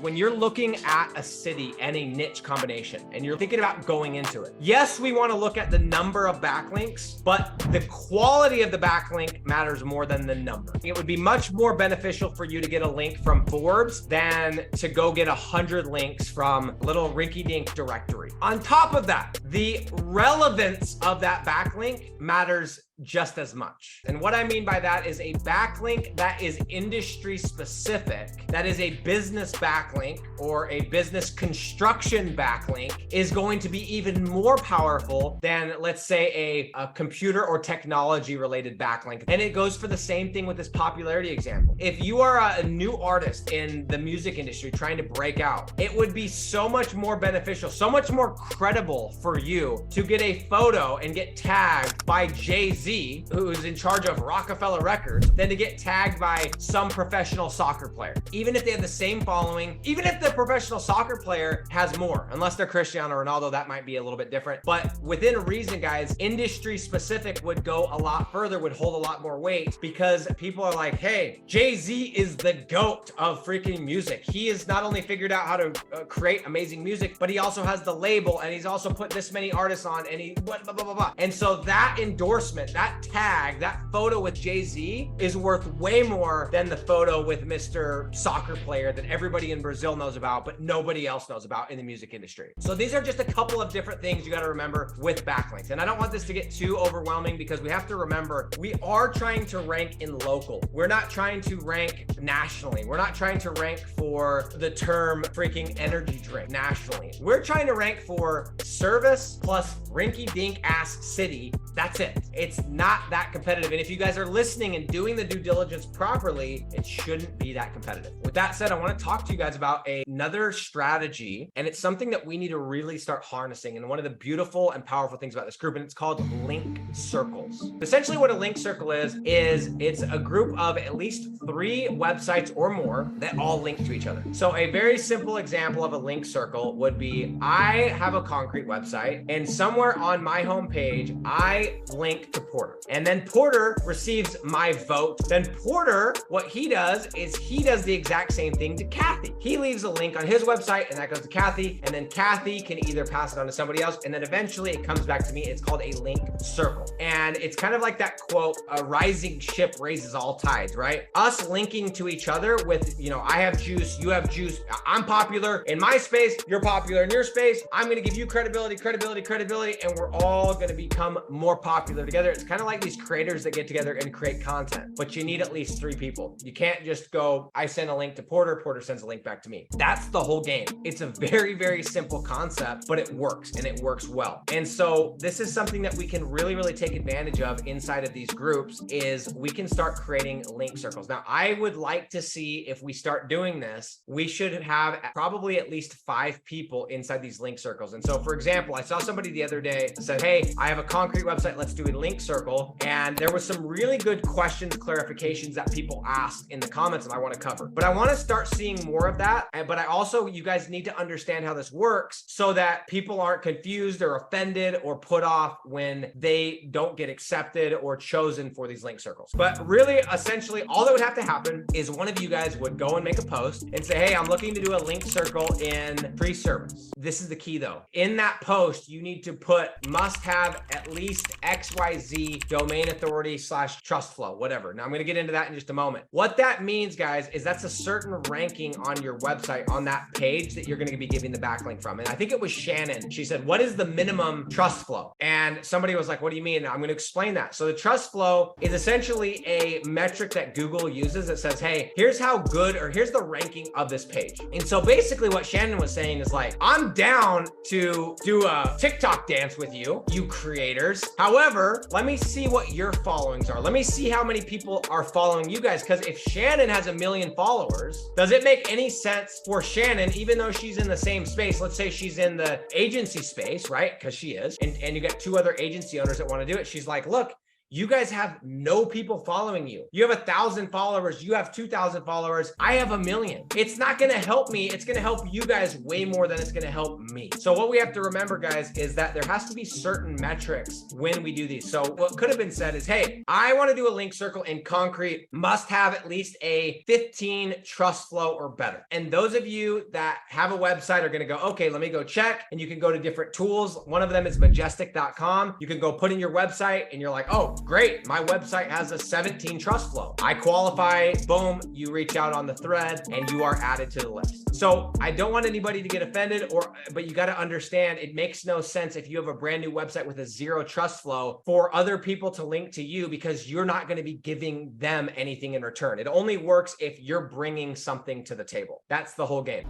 When you're looking at a city and a niche combination and you're thinking about going into it, yes, we want to look at the number of backlinks, but the quality of the backlink matters more than the number. It would be much more beneficial for you to get a link from Forbes than to go get 100 links from a little rinky-dink directory. On top of that, the relevance of that backlink matters just as much. And what I mean by that is a backlink that is industry specific, that is a business backlink or a business construction backlink, is going to be even more powerful than, let's say, a computer or technology related backlink. And it goes for the same thing with this popularity example. If you are a new artist in the music industry trying to break out, it would be so much more beneficial, so much more credible for you to get a photo and get tagged by Jay-Z, who's in charge of Rockefeller Records, than to get tagged by some professional soccer player. Even if they have the same following, even if the professional soccer player has more, unless they're Cristiano Ronaldo, that might be a little bit different. But within reason, guys, industry specific would go a lot further, would hold a lot more weight, because people are like, hey, Jay-Z is the GOAT of freaking music. He has not only figured out how to create amazing music, but he also has the label, and he's also put this many artists on, and he blah, blah, blah, blah, blah. And so that endorsement, that tag, that photo with Jay-Z is worth way more than the photo with Mr. Soccer player that everybody in Brazil knows about, but nobody else knows about in the music industry. So these are just a couple of different things you got to remember with backlinks. And I don't want this to get too overwhelming, because we have to remember we are trying to rank in local. We're not trying to rank nationally. We're not trying to rank for the term freaking energy drink nationally. We're trying to rank for service plus rinky-dink ass city. That's it. It's not that competitive. And if you guys are listening and doing the due diligence properly, it shouldn't be that competitive. With that said, I want to talk to you guys about another strategy, and it's something that we need to really start harnessing. And one of the beautiful and powerful things about this group, and it's called link circles. Essentially what a link circle is it's a group of at least 3 websites or more that all link to each other. So a very simple example of a link circle would be, I have a concrete website, and somewhere on my homepage, I link to Porter. And then Porter receives my vote. Then Porter, what he does is he does the exact same thing to Kathy. He leaves a link on his website, and that goes to Kathy, and then Kathy can either pass it on to somebody else, and then eventually it comes back to me. It's called a link circle. And it's kind of like that quote, a rising ship raises all tides, right? Us linking to each other with, I have juice, you have juice, I'm popular in my space, you're popular in your space, I'm going to give you credibility, and we're all going to become more popular together. It's kind of like these creators that get together and create content, but you need at least 3 people. You can't just go, I send a link to Porter, Porter sends a link back to me. That's the whole game. It's a very, very simple concept, but it works, and it works well. And so this is something that we can really, really take advantage of inside of these groups, is we can start creating link circles. Now, I would like to see, if we start doing this, we should have probably at least 5 people inside these link circles. And so, for example, I saw somebody the other day that said, hey, I have a concrete website, let's do a link circle. And there was some really good questions, clarifications that people asked in the comments that I want to cover. But I want to start seeing more of that. But I also, you guys need to understand how this works so that people aren't confused or offended or put off when they don't get accepted or chosen for these link circles. But really, essentially, all that would have to happen is one of you guys would go and make a post and say, hey, I'm looking to do a link circle in pre-service. This is the key though. In that post, you need to put must have at least XYZ domain authority / trust flow, whatever. Now I'm going to get into that in just a moment. What that means, guys, is that's a certain ranking on your website, on that page that you're going to be giving the backlink from. And I think it was Shannon. She said, what is the minimum trust flow? And somebody was like, what do you mean? And I'm going to explain that. So the trust flow is essentially a metric that Google uses that says, hey, here's how good, or here's the ranking of this page. And so basically what Shannon was saying is like, I'm down to do a TikTok dance with you, you creators. However, let me see what your followings are. Let me see how many people are following you guys. Because if Shannon has 1 million followers, does it make any sense for Shannon, even though she's in the same space? Let's say she's in the agency space, right? Because she is. And you got 2 other agency owners that want to do it. She's like, look, You guys have no people following you. You have 1,000 followers. You have 2,000 followers. I have 1,000,000. It's not going to help me. It's going to help you guys way more than it's going to help me. So what we have to remember, guys, is that there has to be certain metrics when we do these. So what could have been said is, hey, I want to do a link circle in concrete, must have at least a 15 trust flow or better. And those of you that have a website are going to go, okay, let me go check. And you can go to different tools. One of them is majestic.com. You can go put in your website and you're like, oh, great. My website has a 17 trust flow. I qualify, boom, you reach out on the thread and you are added to the list. So I don't want anybody to get offended, but you got to understand it makes no sense if you have a brand new website with a 0 trust flow for other people to link to you, because you're not going to be giving them anything in return. It only works if you're bringing something to the table. That's the whole game.